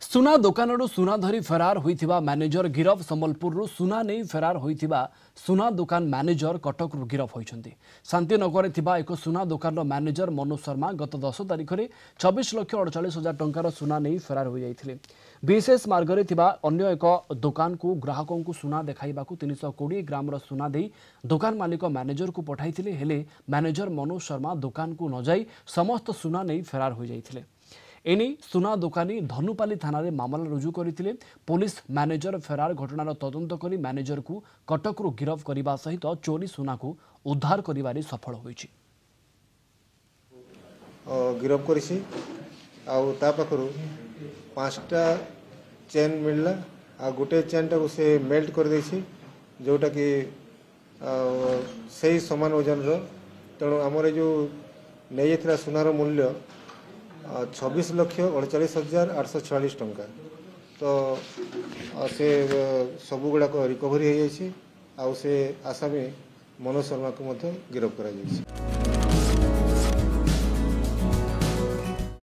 सुना दुकान सुना धरी फेरार होइथिबा मैनेजर गिरफ संबलपुर सुना नहीं फेरार होइथिबा सुना दुकान मैनेजर कटक गिरफ होइछन्ति। शांतिनगर थिबा एक सुना दुकान मैनेजर मनोज शर्मा गत 10 तारिख में 24,48,000 टंकार सुना नहीं फेरार हो जाइथिले। विशेष मार्गरे थिबा अन्य एक दुकान को ग्राहकों को सुना देखाइबाकू 320 ग्राम सुना दे दुकान मालिक मैनेजर को पठाइथिले हेले मैनेजर मनोज शर्मा दुकान को न जाई समस्त सुना नहीं फेरार हो जाइथिले। एने सुना दुकानी धनुपाली थाना रे मामला रुजु करथिले। पुलिस मैनेजर फेरार घटनार तदंत करी मैनेजर को कटक गिरफ करने सहित चोरी सुना को उद्धार करिबारे सफल होइछि। गिरफ करिछि आउ ता पाखरु 5टा चेन मिलला आ गोटे चेन टा से मेल्ट कर देछि जोटा कि सही समान ओजन रो। तेणु आमर जो नहीं था सुनार मूल्य 26,48,846 टंका। तो से सबू गुड़ाक रिकवरी हो जाइए। आउ से आसामी मनोज शर्मा को गिरफ करा जाइए।